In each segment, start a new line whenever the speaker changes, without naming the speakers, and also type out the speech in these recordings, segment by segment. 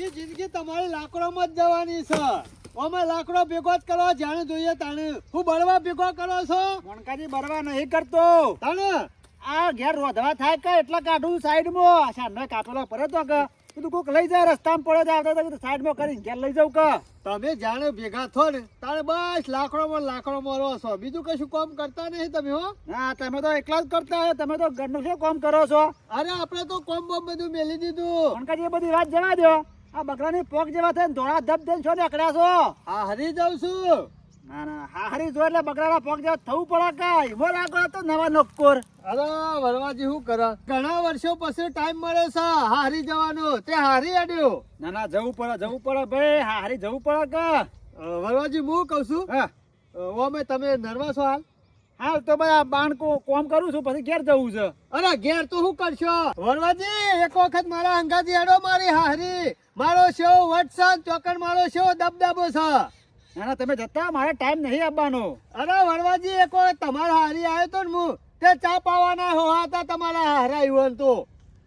આખી જિંદગી તમારી લાકડોમાં જ જવાની છે. અમે લાકડો ભેગો જ કરો જાણે જોઈએ તાણે. હું બળવા ભેગો કરો છો?
મોનકાજી બરવા નહીં કરતો.
તાણે
આ ઘેર રોધવા થાય કે એટલા કાઢું સાઈડમાં. સામે કાપેલો પડે તો કે તું કોક લઈ જાય રસ્તામાં પડે તો આવતા તો સાઈડમાં કરીને ઘેર લઈ જાઉં કે.
તમે જાણે ભેગા થો ને તારે બસ લાકડોમાં રહો છો. બીજું કશું કામ કરતા નહીં તમે હો.
હા તમે તો એકલા જ કરતા હોય. તમે તો ઘરનું શું કામ કરો છો?
અરે આપણે તો કોમ બોમ બધું મેલી દીધું.
મોનકાજી એ બધી વાત જવા દો. આ બકરાની પોક જેવા થઈને ધોળા ધબ થઈને છો નીકળ્યા છો.
હા હરી જાઉં છું.
ના ના હા હરી જો એટલે બકરાના પોક જેવા થવું પડે કે ઈમો લાગો તો નવા નોકર.
અરે વરવાજી શું કરે? ઘણા વર્ષો પછી ટાઈમ મળે છે હારી જવાનો. તે હારી આડ્યો.
ના ના જવું પડે ભાઈ. હા હરી જવું પડે કે.
વરવાજી હું કહું છું
હા
ઓમે તમે નર્વસ છો હાલ?
હાલ તો ભાઈ આ બાણ કોમ કરું છું પછી ઘેર જવું છે.
અરે ઘેર તો શું કરશો વરવાજી? એક વખત મારા અંગાથી હેડો મારી હારી. મારો શેવ વટસન ચોકન મારો શેવ દબદબો છે.
ના ના તમે જતા મારે ટાઈમ નહીં આપવાનો.
અરે વરવાજી એક વખત તમારા હારી આવ્યો તો ને હું તે ચા પાવાના હોવા હતા તમારા હારા યુવાન તો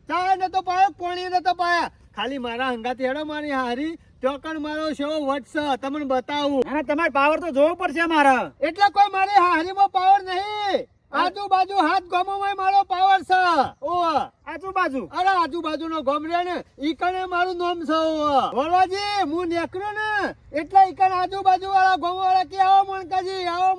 ચા ને તો પાયો પાણી ને તો પાયા. ખાલી મારા અંગાથી હેડો મારી હારી ચોકન મારો શેવ વટસ તમને બતાવું.
ના ના તમારે પાવર તો જોવો પડશે મારે.
એટલે કોઈ મારી હારીમાં પાવર નહીં. આજુબાજુ હાથ ગામોમાં મારો પાવર છે. ઓ
આજુબાજુ
અરે આજુબાજુનો ગામ રે ને ઈકણે મારું નામ છે. વરવાજી હું નીકળ્યો ને એટલે ઈકણ આજુબાજુ વાળા ગામ વાળા કે આવો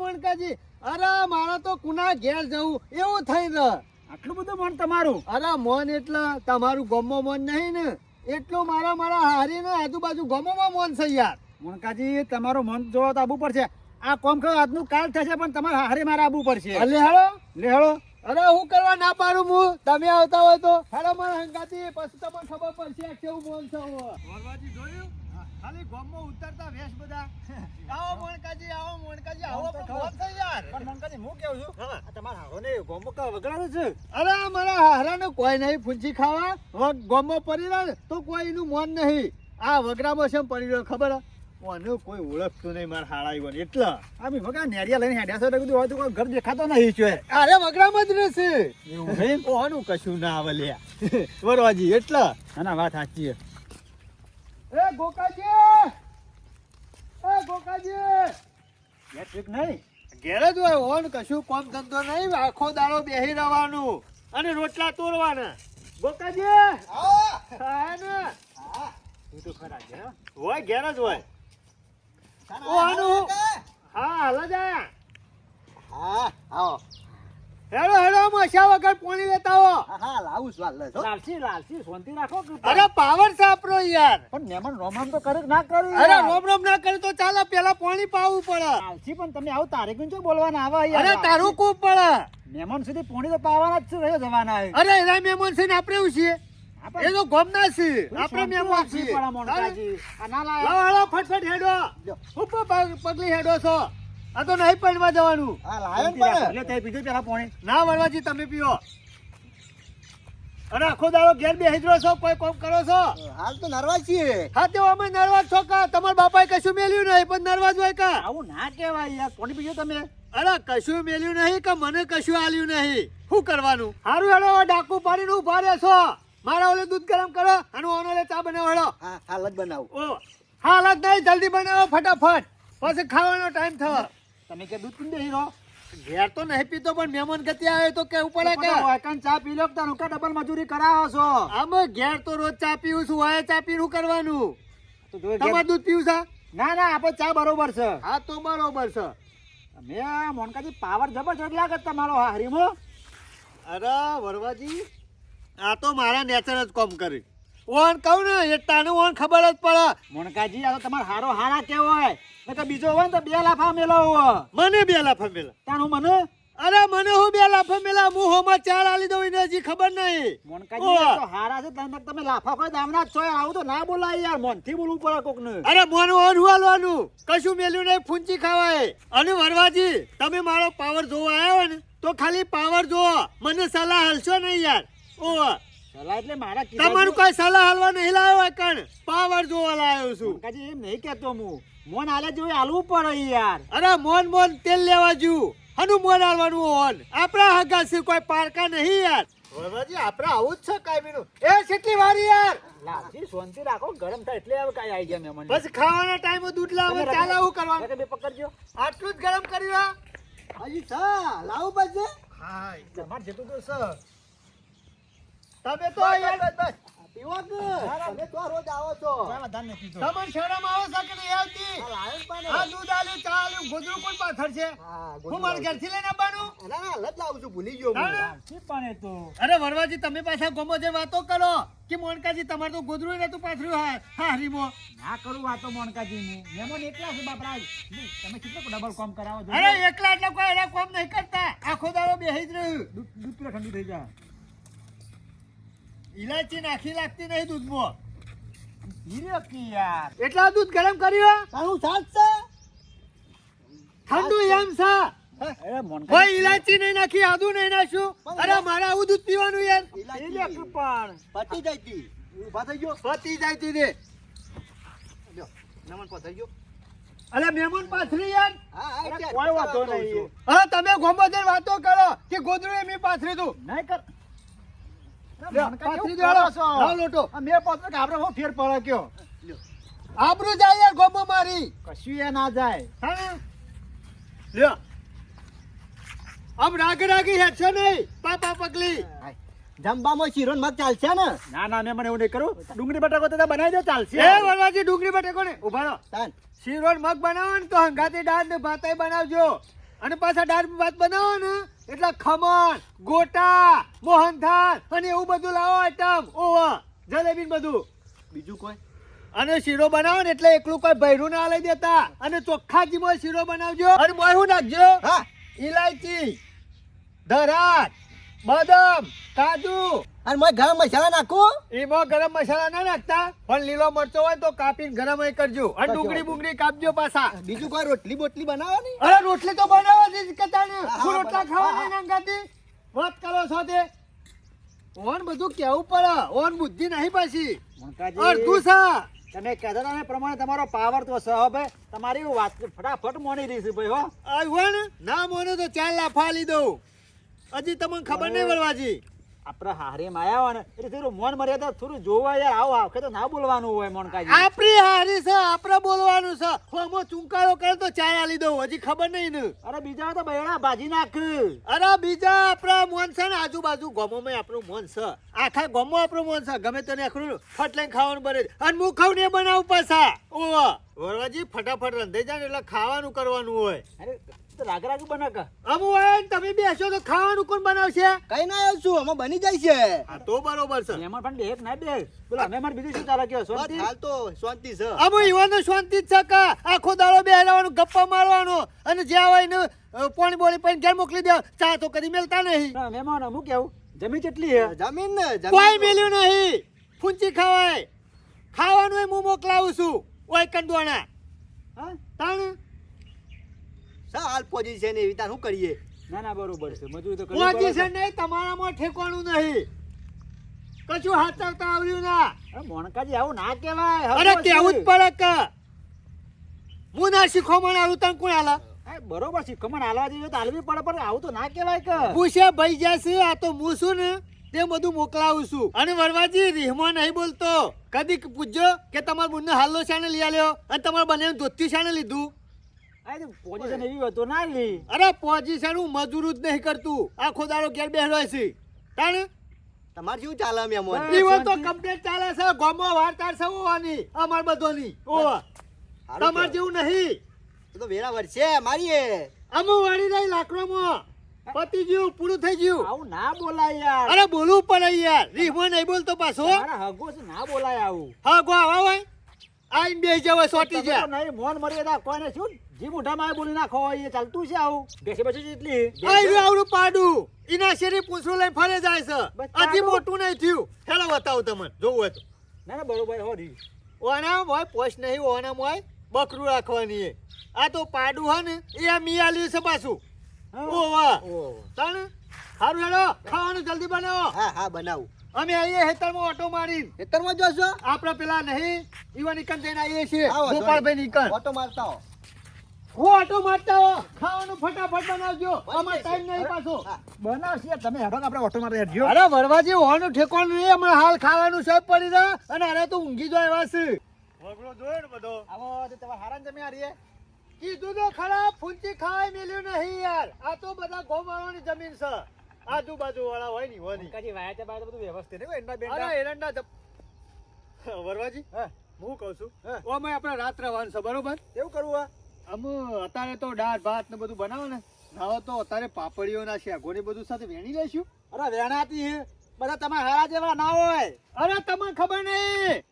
મણકાજી. અરે મારા તો કુના ઘેર જવું એવું થઈ ને.
આટલું બધું મન તમારું?
અરે મોન એટલે તમારું ગામમાં મોન નહીં ને એટલું મારા હારી ને આજુબાજુ ગામોમાં મોન છે યાર.
મોનકાજી તમારું મન જોવો તો આવવું પડશે. આ કોમ કરો આજનું કાલ થશે પણ તમારે હારે મારે આવવું પડશે.
અલે હેડો
લેહળો.
અરે હું કરવા ના પાડું હું? તમે આવતા હોય તો હેડો મારા હંગાતી પછી તમને ખબર પડશે કેવું મોન છે. વરવાજી જોયું ખાલી ગામમાં ઉતરતા વેશ બધા આવો મોણકાજી આવો તો મોન છે યાર.
પણ મોનકાજી હું કેવું છું આ તમારા હારો ને ગોમો કા વગડાવે છે.
અરે મારા હારાને કોઈ નહીં ફૂંચી ખાવા ગામમાં પડી રહ્યા ને તો કોઈ એનું મોન નહીં. આ વગડામાં છે પડી રહ્યો ખબર મને કોઈ ઓળખતું નહીં મારા હારા આવ્યો એટલે
અમે વગા નેરિયા લઈને હેડ્યા છો તો કીધું હોય તો કોઈ ઘર દેખાતો નહીં છે.
અરે વગડામાં જ રહેશે
એવું નહીં?
ઓનું કશું ના આવે લ્યા વરવાજી એટલે.
ના ના વાત સાચી છે.
એ ગોકાજી
યાર ઠીક નહીં.
ઘેર જ હોય ઓન કશું કામ ધંધો નહીં. આખો દાડો બેહી રહેવાનું અને રોટલા તોડવાના. ગોકાજી હા ને
તું તો ખરા છે હો.
હોય ઘેર જ હોય. ઓ આનું હા હાલ જા.
હા આવો.
હેડો મશા વગર પાણી લેતા આવો.
હા લાવું છું લાલસી શાંતિ રાખો કે.
અરે પાવર છે આપણો યાર.
પણ મહેમાન રોમાન તો કરે કે ના કરે?
અરે રોમ ના કરે તો ચાલે પેલા પાણી પાવું પડે.
લાલસી પણ તમે આવું તારીખ શું બોલવાના આવા યાર?
અરે તારું ખૂબ પડે.
મહેમાન સુધી પાણી તો પાવાના જ છે રહ્યો જવાના છે.
અરે એના મહેમાન છે ને આપણે એવું છીએ એ તો ગોમના છે આપણે મહેમાન છીએ. લાવો ફટફટ હેડો ઉપર પગલી હેડો છો. આ તો નહીં પડીમાં જવાનું.
પીધું પેલા પાણી.
ના વરવાજી તમે પીઓ. અરે આખો દાડો ઘેર બેસી રહ્યો છો કોઈ કોમ કરો છો?
હાલ તો નરવા છીએ.
હા તે અમે નર્વસ છો કા? તમારા બાપાએ કશું મેલ્યું નહીં પણ નર્વસ હોય કા?
આવું ના કહેવાય યાર. પાણી પીજો તમે.
અરે કશું મેલ્યું નહીં કે મને કશું આલ્યું નહીં. શું કરવાનું? સારું હેડો ડાકુ પાડીને ઉભા રહેશો. મારા ઓલે દૂધ ગરમ કરો અને ઓનો લે ચા બનાવો હેડો.
હા હાલ જ બનાવું.
ઓ હાલ જ નહીં જલ્દી બનાવો ફટાફટ પછી ખાવાનો ટાઈમ થયો.
તમે કે દૂધ પીને બેહી રહો.
ઘેર તો નહીં પીતો પણ મહેમાન ગતિ આવે તો કેવું પડે કે
વાયકાન ચા પી લો કે તારું કે ડબલ મજૂરી કરાવો છો.
આમે ઘેર તો રોજ ચા પીવું છું. વાય ચા પીનું કરવાનું.
તો જોઈએ
તમારે દૂધ પીવું છે?
ના ના આપણે ચા બરોબર છે.
હા તો બરોબર છે.
મેં મોનકાજી પાવર જબરજસ્ત લાગે તમારો હારીમાં.
અરે વરવાજી આ તો મારા નેચર જ કોમ કરી. ઓન કહું ને એ તાને ઓન ખબર જ પડે.
મોનકાજી આ તો તમારો હારો હારા કેવો હોય ને કે બીજો હોય ને તો 2 લાફા મેલો હોય.
મને 2 લાફા મેલા.
તાનું મને
અરે મને હું 2 લાફા મેલા? હું હોમાં 4 આલી દઉં એને હજી ખબર નહીં.
મોનકાજી આ તો હારા છે તમે લાફા કોઈ દામના જ છો. આવું તો ના બોલાય યાર. મોનથી બોલવું પડે કોકને.
અરે મોન ઓન હુવાલવાનું કશું મેલ્યું નહીં. ફૂંચી ખાવાય. અને વરવાજી તમે મારો પાવર જોવા આવ્યા હોય ને તો ખાલી પાવર જોવો. મને સલાહ હાલશો નહીં યાર. ઓ
સલાહ એટલે મારા
તમારું કોઈ સલાહ હાલવા નહીં લાવ્યો હોય કણ પાવર જોવા લાવ્યો છું.
મોનકાજી એમ નહીં કહેતો હું. મોન આલે જેવું હાલવું પડે યાર.
અરે મોન તેલ લેવા જુ હનું મોન હાલવાનું હોન. આપણા હગા છે કોઈ પારકા નહીં યાર. વરવાજી આપણે આવું જ છે કાયમીનું. એ કેટલી વારી યાર
લાલજી શાંતિ રાખો ગરમ થાય એટલે હવે કાંઈ આઈ ગયા મહેમાન
બસ ખાવાના ટાઈમે દૂધ લાવો ચાલે આવું કરવાનું.
બે પકડજો.
આટલું જ ગરમ કર્યું હજી સા લાવું પછી.
હા તમારે જેટલું તો સર
તમે તો યાર
પીવો કે
તમે તો રોજ આવો છો.
વધારે નથી પીતો.
તમને શરમ આવે છે કે નહીં આવતી? આ દૂધ આલ્યું, ચા આલ્યું, ગોદડું કોણ પાથર છે? હું મારા ઘરથી લઈને આવવાનું?
ઠીક પણ એ તો
અરે વરવાજી તમે પાછા ગોમો જે વાતો કરો કે મોનકાજી તમારે તો ગોદડું નતું પાથર્યું હારીમાં.
ના કરું વાતો મોનકાજી મહેમાન એકલા છે બાપરા તમે કેટલું ડબલ કામ કરાવો છો
અરે એકલા એટલે કોઈ એના કામ નહીં કરતા, આખો દાડો બેહી જ રહ્યું.
દૂધ પીલા ઠંડુ થઈ જાય
ઇલાયચી નાખી લાગતી નહીં દૂધમાં.
હીરો કી યાર
એટલા દૂધ ગરમ કર્યું ઠંડુ એમ છે.
અરે મોનકાજી
કોઈ ઇલાયચી નહીં નાખી, આદુ નહીં નાખ્યું. અરે મારે આવું દૂધ પીવાનું યાર.
પણ
પતી જાય તી રે. અલે મહેમાન પાથરી યાર.
કોઈ વાતો નહીં
અરે તમે ગોમો જઈને વાતો કરો કે ગોદડું એમ પાથરી દઉં.
નહીં કર
પાથરી દો લાવ લોટો.
મેં પાત્ર કે આપણે હું ફેર પડે કયો
આબરૂ જાય યાર ગોમો મારી.
કશું એ ના જાય
હા ને? લ્યો આમ રાગી હેઠશે નહીં પાપા પગલી.
જમવામાં શીરો ને મગ ચાલશે ને?
ના ના મેં મને એવું નહીં કરું ડુંગળી બટાકો તો બનાવી દો ચાલશે
એ વરવાજી ડુંગળી બટેકો ને ઉભા રહો.
તાન.
શીરો ને મગ બનાવો ને તો હંગાતી દાળ ને ભાત બનાવજો. અને પાછા દાળ ભાત બનાવો ને એટલે ખમણ ગોટા મોહનથાળ અને એવું બધું લાવો આઈટમ. ઓવા જલેબી ને બધું.
બીજું કોઈ?
અને શીરો બનાવો ને એટલે એકલું કોઈ ભૈરું ના લઈ દેતા. અને ચોખ્ખા જીમાં શીરો બનાવજો. અને મોહું નાખજો.
હા.
ઇલાયચી ધરાટ બદામ કાજુ.
અને મેં ગરમ મસાલા નાખું?
એમાં ગરમ મસાલા ના નાખતા, પણ લીલો મરચો હોય તો કાપીને ગરમ એ કરજો. અને ડુંગળી બુંગળી કાપજો પાછા.
બીજું કોઈ રોટલી બોટલી બનાવો ને?
અરે રોટલી તો બનાવો જ કહેતા ને.
હા,
હું રોટલા ખાવા નહીં નાંગાતી વાત કરો છો તે. ઓન બધું કેવું પડે, ઓન બુદ્ધિ નહીં પાછી અડધું છે.
તમે કહેતા હતા ને પ્રમાણે તમારો પાવર તો છે હો ભાઈ તમારી વાત ફટાફટ મોની દઈશ ભાઈ હો
આવ્યો ને ના મોને તો 4 લાફા લી દઉં. હજી તમને ખબર નહીં વરવાજી.
આપણે હારે માં આવ્યા ને એટલે થોડું મોન મર્યાદા થોડું જોવા યાર આવો આખે તો ના બોલવાનું હોય મોનકાજી
આપણી હારી છે, આપણે બોલવાનું છે. હોમો ચુંકારો કરે તો 4 આલી દઉં. હજી ખબર નહીં ને.
અરે બીજા તો બૈડા ભાજી નાખ
અરે બીજા આપણા મોન છે ને આજુબાજુ ગામોમાં આપણું મોન છે. આખા ગામમાં આપણું મોન છે. ગમે તેને આખરું ફટ લઈને ખાવાનું બને. અને હું ખાઉં ને એ બનાવું પાછા. ઓવા વરવાજી ફટાફટ રંધાઈ જાય ને એટલે ખાવાનું કરવાનું હોય.
અરે તો રાગ બના કા
અમુ હોય ને તમે બેસો તો ખાવાનું કોણ બનાવશે?
કઈ ના આવ્યું છું અમે બની જાય છે.
હા તો બરોબર છે.
મહેમાન પણ બે ના બે બોલો અમે મારે બીજું શું ચાલે કયો
બસ
શાંતિ
હાલ તો શાંતિ છે.
અમુ ઈવાનો શાંતિ જ છે કા. આખો દાડો બેહવાનું ગપ્પા મારવાનો અને જ્યાં હોય ને પાણી બોળી પીને ઘેર મોકલી દે. ચા તો કદી મેલતા નહીં.
મહેમાન અમુક કેવું જમી કેટલી હે
જમીન ને
કોઈ મેલ્યું નહીં. ફૂંચી ખવાય. ખાવાનું હું મોકલાવું છું. ઓય કંડોણા
હા
તાણ
હાલ પોઝિશન એવી તાર શું કરીએ?
ના ના બરોબર છે મજૂરી તો કરવી પડે
પોઝિશન નહીં, તમારામાં ઠેકવાનું નહીં. કશું હાચવતા આવ્યું ના.
અરે મોનકાજી આવું ના કહેવાય
અરે કેવું જ પડે કે હું ના શીખો મને આવું તને કોણ આલા?
બરોબર છે કમણ હાલવા જઈએ તો હાલવી પડે પણ આવું તો ના કહેવાય કે
પૂછે ભાઈ જશે. આ તો હું છું ને તે બધું મોકલાવું છું. અને વરવાજી રીહમાં નહીં બોલતો. કદી પૂછજો કે તમારા બુનને હાલો શાને લઈ આલ્યો અને તમારા બંને ધોતી શાને લીધું.
પોઝિશન એવી હોય તો ના લી
અરે પોઝિશન હું મજૂરું જ નહીં કરતું. આખો દાડો ઘેર બેઠો છે. તાણે
તમારે શું ચાલે મેમોન?
ઈવન તો કમ્પ્લીટ ચાલે છે. ગામમાં વાર્તા છે હોવાની અમાર બધોની. ઓવા તમાર જેવું નહીં.
તો વેરા વર્ષે મારીએ
અમુ વાળી રહી લાકડામાં પતી ગયું, પૂરું થઈ ગયું.
આવું ના બોલાય યાર
અરે બોલવું પડે યાર. રીહમાં નહીં બોલતો પાછો.
મારા હગો છે ના બોલાય આવું
હા ગો આવા હોય આઈને બેસી જાવ સોટી
તમે
જા.
તો નહીં મોન મર્યાદા કોઈને શું જી મોઢામાં બોલી નાખો એ ચાલતું છે આવું બેસી બેસી જેટલી
આયરું આવડું પાડું ઈના શેરી પૂંછડું લઈને ફરે જાય છે.
બસ
હજી
પાડું.
મોટું નહીં થયું. હેલો બતાવું તમને જોવું હોય તો.
ના ના બરોબર હો રી
ઓના હોય પોસ્ટ નહીં, ઓના હોય બકરું રાખવાની એ. આ તો પાડું હે ને એ આ મિયાલી છે પાછું. ઓવા તાણે હારું હેડો ખાવાનું જલ્દી બનાવો.
હા હા બનાવું.
અમે આવીએ હેતરમાં ઓટો મારીને.
ખેતરમાં જોશો?
આપણા પેલા નહીં ઈવા નિકન જઈને આવીએ છીએ.
આવો,
ગોપાલભાઈ નિકન.
ઓટો મારતા હો.
હું ઓટો મારતા હો ખાવાનું ફટાફટ બનાવજો અમાર ટાઈમ નહીં પાછો
બનાવશે તમે હેડો કે આપણે ઓટો મારતા હેડજો
અરે વરવાજી હોવાનું ઠેકવાનું નહીં હમણાં હાલ ખાવાનું સબ પડી રહ્યા અને અરે તું ઊંઘી જો આવ્યા છે વગડો જોયો ને બધો
આવો તો તમે હારાન જમી હારીએ
કીધું તો ખરા ફૂંચી ખાવાય મેલ્યું નહીં યાર આ તો બધા ગોમાળાની જમીન છે આજુબાજુ વાળા હોય ની હોય ની
કાજી વાયા તે બાય બધું વ્યવસ્થિત નહીં એંડા
અરે
બેંડા
એરંડા વરવાજી
હા
હું કહું છું
હા.
ઓમાં આપણે રાત રહેવાનું છે બરોબર
કેવું કરવું આ
આમ અત્યારે તો દાળ ભાત ને બધું બનાવો ને નાવો તો અત્યારે પાપડીઓના શેગો ને બધું સાથે વેણી લેશું
અરે વેણાતી હે બધા તમે હારા જેવા ના હોય
અરે તમને ખબર નહીં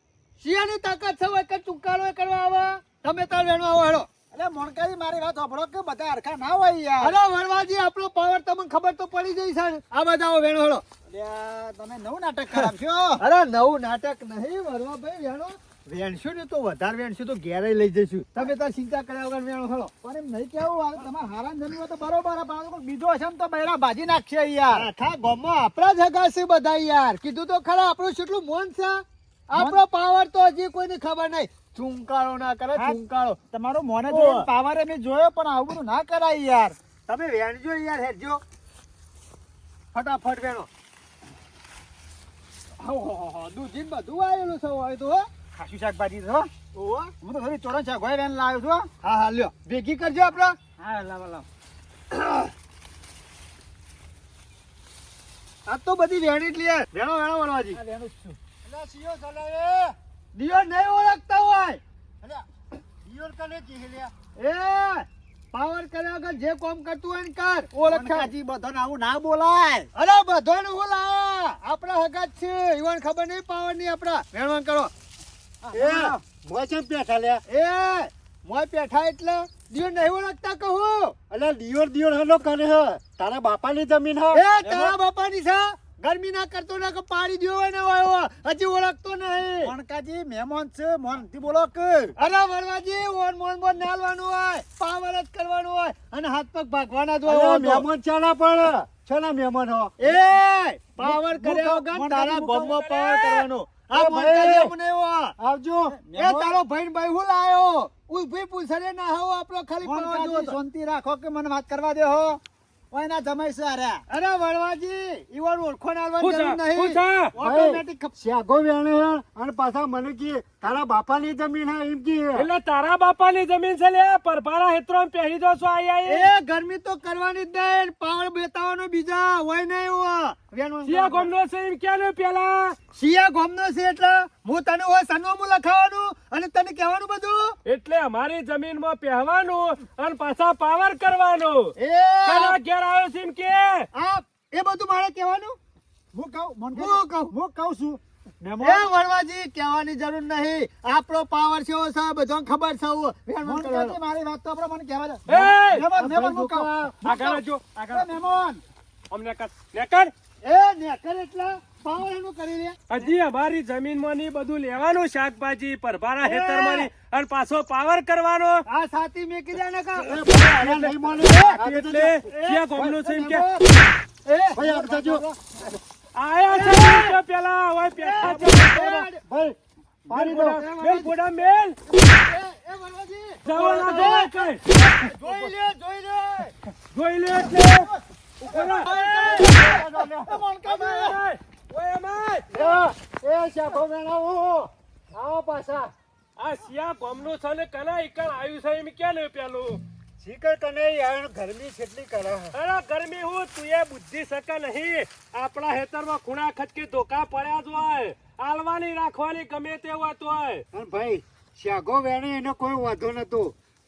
શિયાની તાકાત છે હોય કે ચુકારો કરવા આવે તમે તાર વેણવા આવો હેડો
એટલે મોણકાજી મારી વાત સાંભળો કે બધા હરખા ના હોય યાર
અરે વરવાજી આપણો પાવર તમને ખબર તો પડી જઈ છે ને આ બધા આવો વેણો હેડો
અલ્યા, તમે નવું નાટક કરાવશો
અરે નવું નાટક નહીં વરવા ભાઈ વેણો વેણશું ને તો વધારે વેણશું તો ઘેરે લઈ જઈશું તમે તાર ચિંતા કર્યા વગર વેણો હેડો
પણ એમ નહીં કેવું આ તમારે હારાન જમી હોય તો બરોબર આ, પણ કોઈ બીજો હશે ને તો બૈરા ભાજી નાખશે યાર
આખા ગામમાં આપણા જ હગા છે બધા યાર કીધું તો ખરા આપણું કેટલું મોન છે આપણો પાવર તો હજી કોઈને ખબર નહીં ચુંકાળો ના કરે
હા.
ચુંકાળો
તમારો મોને
ઓહ.
જોયો પાવર મેં જોયો પણ આવું બધું ના કરાય યાર
તમે વેણજો યાર હેડજો ફટાફટ વેણો દૂધી બધું આવેલું છે હોય તો હો.
ખાસું શાકભાજી છે હો.
ઓહો.
હું તો થોડી ચોરણ શાકભાજી વેન લાવ્યો છું હો.
હા હા લ્યો ભેગી કરજો આપડે
હા લાવો લાવો
આ તો બધી વેણી જ લે વેણો વેણો વળવાજી
આ વેણું જ છું અલ્યા સીઓ ચલાવે
દિયો નહીં ઓળખતા હોય
અલ્યા ઈયોર કને જી લ્યા
એ પાવર કર્યા વગર જે કામ કરતું હોય ને કર ઓળખા
ઓળખાજી બધાને આવું ના બોલાય
અરે બધાને હું લાયા આપણા હગા જ છે ઈવન ખબર નહીં પાવર ની આપડા વેણવાન કરો એ મોય છે પેઠા લે એ મોય પેઠા એટલે દિયો નહીં ઓળખતા કહું
અલે દિયોર હલો કરે હે તારા બાપાની જમીન હે
એ તારા બાપાની છે ગરમી ના કરતો ના કે પાડી દ્યો હોય ને હોય હજી ઓળખતો નહીં
મોણકાજી મહેમાન છે મોનથી બોલો કે
અરે વરવાજી ઓન મોન મોન નાલવાનું હોય પાવર જ કરવાનું હોય અને હાથ પગ ભાગવાના જ
અલે
હોય
મહેમાન ચાના પણ છના મહેમાન હો
એ પાવર કર્યા
મુકા,
વગર તારા
મુકા,
ગોમમાં
મુકા.
પાવર કરવાનો આ
એ
મોનકાજી
ભાઈ.
અમને એવો
આવજો
એ તારો ભાઈ ભાઈ હું લાયો ઉભી પૂછડે ના આવો આપણો ખાલી પાવર
મોણકાજી
જોવો તો.
શાંતિ રાખો કે મને વાત કરવા દે હો ઓય ના જમાઈ છે અરે
અરે વરવાજી ઈવન ઓળખો નાલવાની
પૂછા,
જરૂર નહીં
પૂછા.
ઓટોમેટિક
શ્યાગો વેણે હે અને પાછા મને કે તારા બાપાની જમીન હે એમ કે
એટલે તારા બાપાની જમીન છે લે પરભારા હેતરો પહેરી દો છો આઈ
એ ગરમી તો કરવાની જ નહીં પાવર બેતાવાનો બીજા હોય નહીં એવો વેણવાનું
સિયા
કરો.
ગોમનો છે એમ ક્યાં ને પેલા
શિયા ગોમનો છે એટલે હું તને હોય સનોમું લખાવાનું અને તને કહેવાનું બધું
એટલે અમારી જમીનમાં પહેવાનું અને પાછા પાવર કરવાનું
એ
પેલા ઘેર આવ્યો છે એમ કે
આ એ બધું મારે કહેવાનું
હું કહું
હું
મોણકાજી
કહું.
હું કહું છું
એ
મહેમાન
વરવાજી કહેવાની જરૂર નહીં આપણો પાવર છે એવો છે બધાને ખબર છે એવો વેણવાનું
મોણકાજી
કરવાનું.
મારી વાત તો આપણે મને કહેવા દે
એ!
મહેમાન હું કહું
આગળ જો
એ
આગળ
મહેમાન
અમને નેકર
એ નેકર એટલે પાવર એનું કરી લે
હજી અમારી જમીનમાં ની બધું લેવાનું શાકભાજી પરભારા હેતરમાં ની અને પાછો પાવર કરવાનો
આ સાથી મેકી દે ને કા
નહીં માને
એટલે સિયા ગોમનો છે એમ કે
એ
ભાઈ આગળ જજો
આયા છે એમ કે પેલા હવે પેઠા છે
ભાઈ પાડી દો
મેલ ગોડા મેલ
એ વરવાજી
જવા ના જવાય કઈ
જોઈ લે
જોઈ લે એટલે ઉભો
એ મોનકાજી
રહો. ઓય અમાય
એ શ્યાગો વેણાવો આવો પાછા
આ સિયા ગોમનું છે ને કના ઈકણ આવ્યું છે એમ કે ને પેલું
શીકર કને યાર ગરમી કેટલી કરે હે
અરે ગરમી હું તું એ બુદ્ધિ શકે નહીં આપણા હેતરમાં ખૂણા ખચકી ધોકા પડ્યા જ હોય આલવાની રાખવાની ગમે તે વાત હોય
અને ભાઈ શ્યાગો વેણે એનો કોઈ વાંધો નતો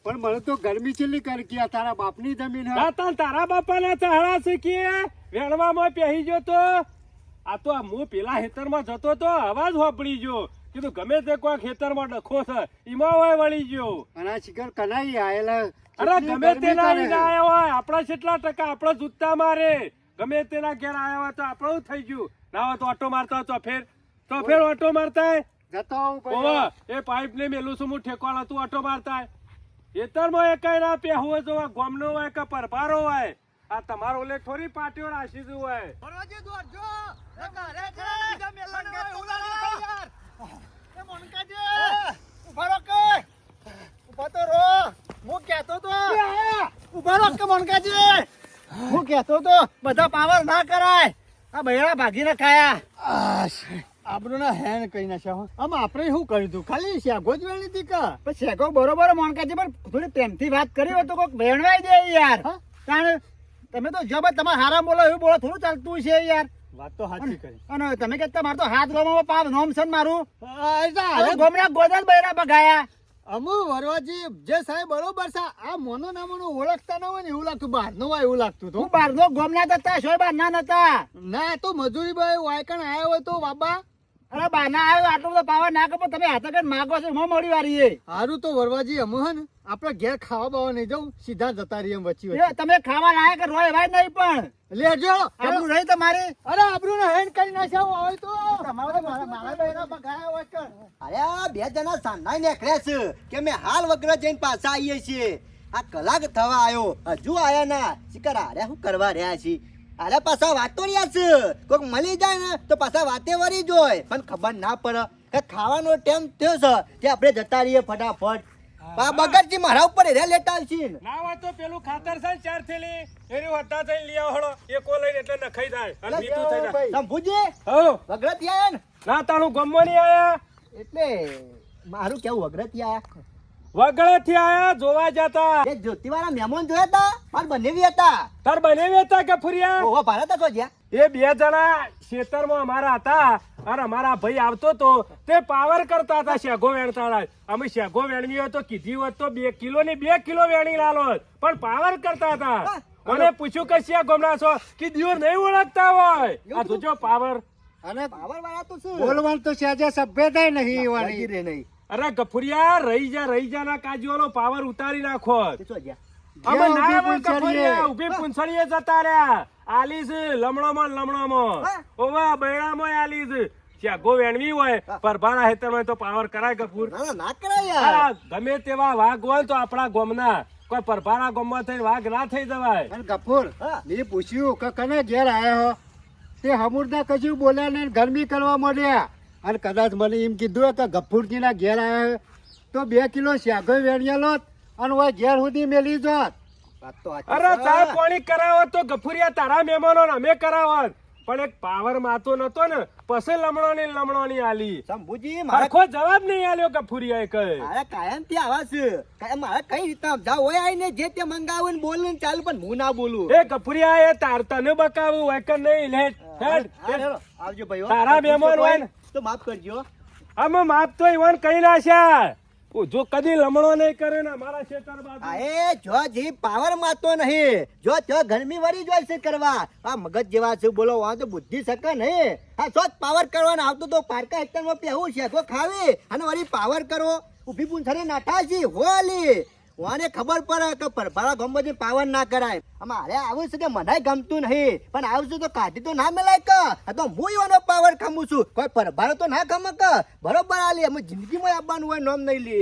પણ મને તો ગરમી કેટલી કરી કે આ તારા બાપની જમીન હે
તાતા તારા બાપાના ચહડા શીખીએ વેણવામાં પહેરી ગયો તો આ તો હું પેલા ખેતરમાં જતો તો અવાજ હોપડી ગયો કીધું ગમે તે કોઈ ખેતરમાં ડખો છે એમાં હોય વળી ગયો
અને આ શિખર કનાઈ આયેલા
અરે
કેટલી
ગમે
ગરમી
તેના
કરે
ઈને
હે.
આયા હોય આપણા કેટલા ટકા આપણો જૂતા મારે ગમે તેના ઘેર આયા હોય તો આપણું થઈ ગયું ના હોય તો ઓટો મારતા હોય તો ફેર ઓટો મારતા હોય.
જતો આવું ભાઈ
ઓવા, એ પાઇપ ને મેલું છું હું ઠેકવાળો તું ઓટો મારતા હોય. ખેતરમાં એ કઈ ના પહેવું જો ગોમનો હોય કે પરભારો હોય આ તમારો ઓલે થોડી પાટીઓ રાશી જ હોય
વરવાજી દોડજો એ ઘરે છે બીજા મેલાને હોય ઉલાડી યાર
એ મોણકાજી ઉભા રહો કે ઉભા તો રહો હું કહેતો તો કરો કે મોનકાજી હું કહેતો તો બધા પાવર ના કરાય આ બૈરા ભાગીને ખાયા
આપણું ના હેન કઈ નાખ્યા હો. આમ આપણે શું કર્યું તું ખાલી શેગો જ વેણી હતી કા
પણ શેકો બરોબર મોનકાજી પણ થોડી પ્રેમથી વાત કરી હોય તો કોઈક વેણવાઈ દે યાર
હા?
તાણ તમે તો જબર તમારે હારા બોલો એવું બોલો થોડું ચાલતું છે યાર
વાત તો સાચી કરી.
અને તમે કે તમારે તો હાથ ગોમાં પાપ નોમ છે ને મારું
એ તો હારે
ગોમડા ગોદલ બૈરા બગાયા
અમુ વરવાજી જે સાહેબ બરોબર છે આ મોનો ના મોનો ઓળખતા ના હોય ને એવું લાગતું બહાર નો હોય એવું લાગતું
તું
હતું.
બારનો ગોમના હતા શોય બાર ના નતા
ના તો મજૂરી ભાઈ વાયકણ આયા હોય તો બાબા
અરે બાના આવ્યો આટલો બધો પાવર ના કપો તમે હાથે કઈ માગો છો મોં મોડી વારી એ
હારું તો વરવાજી અમુ હે ને આપણે ઘેર ખાવા બાવા નહીં જવું સીધા જતા રહીએ એમ વચ્ચે
એ તમે ખાવા લાયક રોય ભાઈ નહીં પણ
લેજો
આટલું રહી તમારી
અરે આબરૂ ને હેન્ડ કરી નાખ્યા હોય તો
તમારે તો મારા બૈરા બગાયા હોય કણ.
અરે આ બે જણા સાંજના નીકળ્યા છે કે મેં હાલ વગર જઈને પાછા આવીએ છીએ આ કલાક થવા આવ્યો હજુ આયા ના શિકાર અરે શું કરવા રહ્યા છીએ અરે પાછા વાતો રહ્યા છે કોઈક મળી જાય ને તો પાછા વાતે વળી જોય પણ ખબર ના પડે કે ખાવાનો ટાઈમ થયો છે કે આપણે જતા રહીએ ફટાફટ બગડજી મારા ઉપર એરા લેતા આવશે ને.
ના હોય તો પેલું ખાતર છે ને 4 થેલી એની વધતા થઈને લઈ આવો હળો એકો લઈને એટલે નખાઈ જાય અને મીઠું થઈ જાય
શંભુજી
હો
વગરથી આયા ને
ના તાણું ગમવા નહીં આયા
એટલે મારું કેવું વગરથી આયા
વગળેથી આયા જોવા જતા
એ જ્યોતિવાળા મહેમાન જોયા હતા માર બનેવી હતા
તાર બનેવી હતા કે ફુરિયા
ઓહો ભારત હતો જ્યાં
એ બે જણા ખેતરમાં અમારા હતા અને અમારા ભાઈ આવતો તો તે પાવર કરતા હતા શેગો વેણતા હતા. અમે શેગો વેણવી હોય તો કીધી હોત તો 2 કિલો ની 2 કિલો વેણી લાલો પણ પાવર કરતા હતા. મને પૂછ્યું કે શિયા ગમના છો કે દિયોર નહીં ઓળખતા હોય આ જોજો પાવર.
અને
પાવર વાળા તો શું
બોલવાનું તો સહેજે સભ્યતા નહીં એવાની.
લાગી રે નહીં
અરે ગફુરિયા રહી જા ના કાજુઓનો પાવર ઉતારી નાખો.
તે શું જ્યાં
અમે
ઊભી
ના હોય
પૂંછડીએ.
ગફુરિયા ઊભી પૂંછડીએ જતા રહ્યા આલીસ લમણોમાં
હા?
ઓવા બૈરામાં આલીસ શેગો વેણવી હોય પરભાના હેતરમાં તો પાવર કરાય ગફુર.
ના ના કરાય યાર
આ ગમે તેવા વાઘ હોય તો આપણા ગોમના કોઈ પરભાના ગોમમાં થઈને વાઘ ના થઈ જવાય.
અને ગફુર
હા.
મેં પૂછ્યું કે કને ઘેર આયા હો તે હમુરદા કશું બોલ્યા ને ગરમી કરવા માંડ્યા અને કદાચ મને એમ કીધું કે ગફુરજીના ઘેર આયા તો 2 કિલો શેગો વેણિયાલો અને ઓય ઘેર સુધી મેલી જોત.
વાત તો સાચી
અરે
છે.
ચા પાણી કરાવો તો ગફુરિયા તારા મહેમાનો ને અમે કરાવત પણ એક પાવર માતો નતો ને પછી લમણોની આલી
શંભુજી મારે
હરખો જવાબ નહીં આલ્યો ગફુરિયાએ કહે.
મારે કાયમ થી આવા છે મારે કઈ રીતના સમજાવ હોય આઈને જે તે મંગાવું ને બોલું ને ચાલુ પણ હું ના બોલું
એ ગફુરિયા એ તાર તને બકાવું હોય કે નહીં લે હેડ.
હા, હેલો, આવજો ભાઈઓ
તારા મહેમાન હોય ને.
તો માફ કરજો
અમે માપ તો ઈવન કઈ નાખ્યા જો કદી લમણો નહીં કરે ને અમારા ખેતર બાજુ
આ એ જો જી પાવર માતો નહીં જો ગરમી વળી જોઈ છે કરવા આ મગજ જેવા છે બોલો વાં તો બુદ્ધિ શકે નહીં આ જો પાવર કરવાનો આવતો તો પારકા હેક્ટરમાં પહેવું છે તો ખાવી અને વળી પાવર કરો ઊભી પૂંછડે નાઠા છે હોલી વાને ખબર પડે કે પરભારા ગમો જે પાવર ના કરાય અમારે આવું છે કે મનાય ગમતું નહીં પણ આવશે તો કાઢી તો ના મેલાય કે આ તો હું એવાનો પાવર ખમું છું કોઈ પરભારો તો ના ખમે કે બરોબર આલી અમે જિંદગીમાં આવવાનું હોય નોમ નહીં લે